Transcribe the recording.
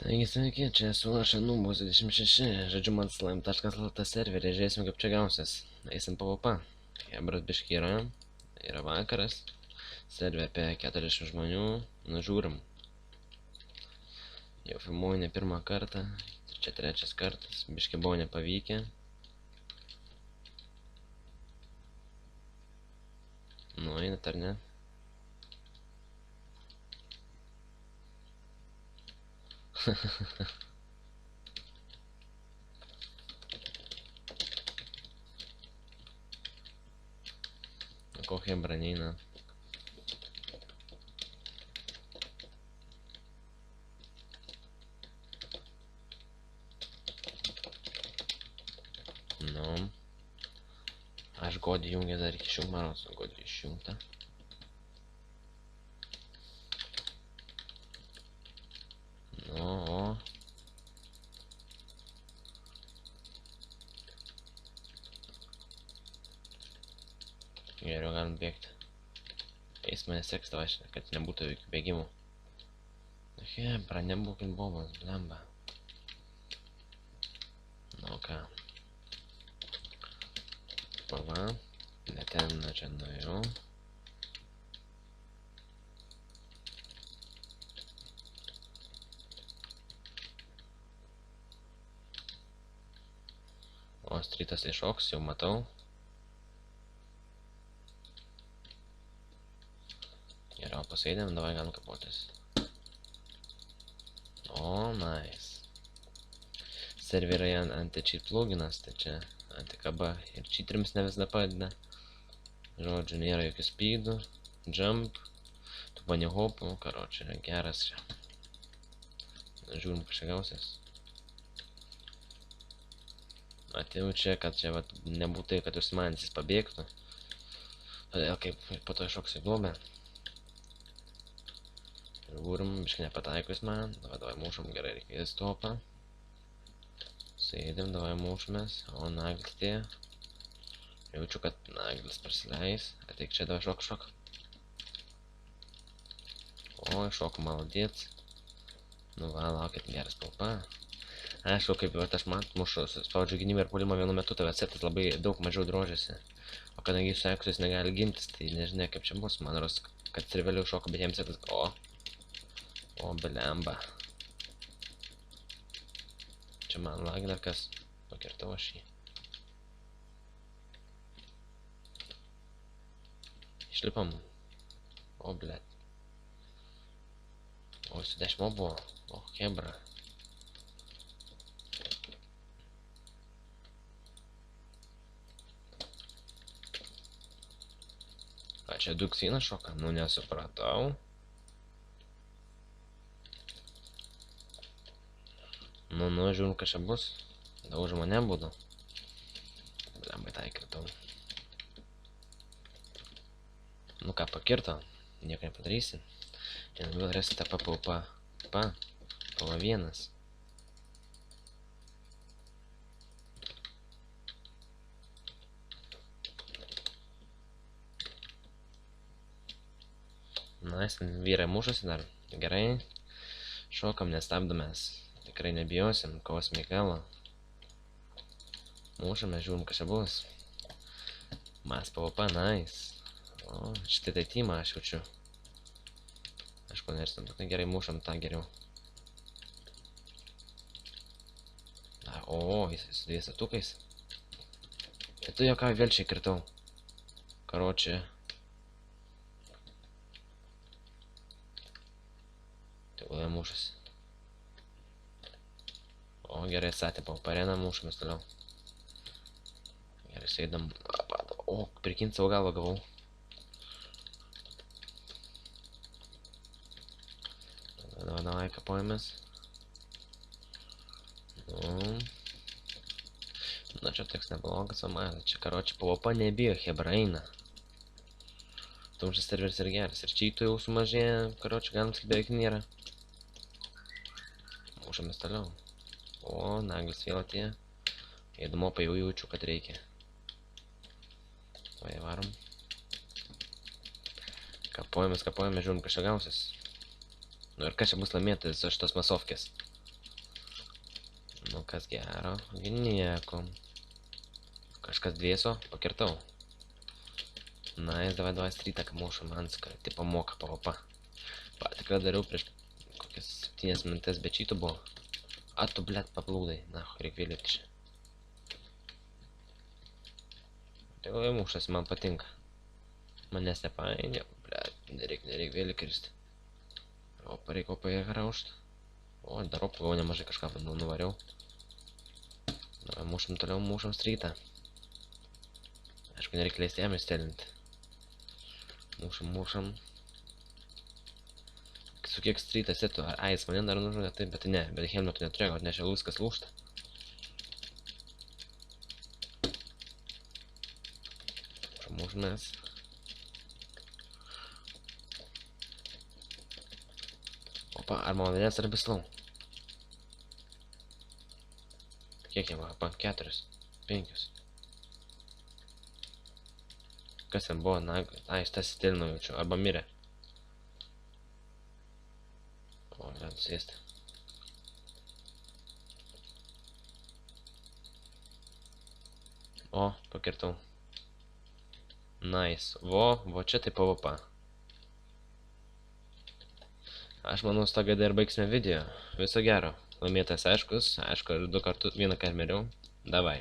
Taigi sveiki, čia esu aš Anubus 26, žaidžiu manslime.lt serverį, žiūrėsim kaip čia gausis. Eisim PvP. Hebras biški yra vakaras, serverį apie 40 žmonių, nužiūrim. Jau filmuoju ne pirmą kartą, čia trečias kartas, biški buvo nepavykę. Nu, einat ar ne? Ko Hebra neina? Nu. Aš godį jungia dar iki šių maros, godį išjungta. Nu, o. Geriau galim bėgti. Eis mane seks tavaš, kad nebūtų jokių bėgimų. Hebra, nebūkim bobas, blemba. Nu ką. Va, ne ten čia nuėjau. O strytas iššoks, jau matau. Geriau paseidėm, davai galim kapotis. O, nice. Serverai anti-cheat pluginas, tai čia anti-KB ir cheateriams ne visada padeda. Žodžiu, nėra jokių speedų, jump, tų banihopų, karočią, yra geras čia. Žiūrim, kas čia gausis. Atėjau čia, kad čia nebūtų, kad užsimansis pabėgtų. Todėl kaip po to iššoks į globę. Žiūrim, biškai nepataikus man. Davai mūšam, gerai reikia stopą. Sėdėm, davai mūšamės. O naglis tie. Jaučiu, kad naglis prasileis. Ateik čia, davai šok. O, šok maladiec. Nu va, laukit, geras PvP. Aišku, kaip aš mušu, spaudžiu gynybą ir puolimą vienu metu, tave setas labai daug mažiau drožiasi. O kadangi išsekusius negali gintis, tai nežinia kaip čia bus. Man ros, kad ir vėliau šoko, bet jiems setas... O, blemba. Čia man lagina kas. Pakirtau aš jį. Išlipam. O, blet. O, su 10 buvo. O, Hebra. A čia duksina šoka? Nu, nesupratau. Nu, žiūrim, kas čia bus. Daužimo nebūdu. Blembai tai kirtau. Nu ką, pakirto. Nieko nepadarysi. Čia vėl rasite PvP. PvP1. Nice, vyrai mušasi dar. Gerai. Šokam, nestabdomės. Tikrai nebijosim, kovos Mikelo. Mūšame, žiūrim, kas čia bus. Mas PvP, nice. O, šitai tai teamą aš jaučiu. Aišku, nežinau, tai gerai mūšam tą geriau. O, jis su 2 atukais. Tai tu jo ką vėl čia kirtau. Karočią. Tai mūšasi. O, gerai statė po pareną, mūšamės toliau. Gerai, sėdam. O, prikint savo galvą gavau. Davai, kapojamės. Na, čia toks neblogas, o man, čia karočią PvP nebijo, Hebra eina. Tumšas serveris ir geras. Ir čytų jau sumažėja, karočią galim sakyti beveik nėra. Mūšamės toliau. O, naglis vėl atėjo. Įdomopą jau jaučiu, kad reikia. Vai, varom. Kapojamės, žiūrim, kas čia gausis. Nu ir kas čia bus laimėtas iš tos masovkės. Nu, kas gero? Nieko. Kažkas dvieso, pakirtau. Nice, davai strytą, kad mušam Anską, tipo moka PvP. Patikrą dariau prieš kokias 7 minutės, bet šito buvo. A, tu, blėt, paplūdai. Na, reik vėlėti čia. Tai jau mušas, man patinka. Manęs nepainė, blėt, nereik vėlį kristi. Opa, reik graužt. O, dar opą gau nemažai kažką nuvariau. Davai, mušam toliau, mušam strytą. Aišku, nereikia leisti jam įstelinti. Mušam. Su kiek strytą setu, ar jis mane dar nužudė, taip, bet ne, bet helmetų neturėjo, nes čia viskas lūžta. Mušamės. Opa, ar mano vienės ar bislau? Kiek jam, opa, 4, 5. Kas ten buvo, na, jis tas stilino jaučiu, arba mirė. O, gal sėsti. O, pakirtau. Nice. Vo čia tai PvP. Aš manau, su to gaida ir baigsime video. Viso gero. Laimėtas aiškus, aišku, aš vieną kartą miriau. Davai.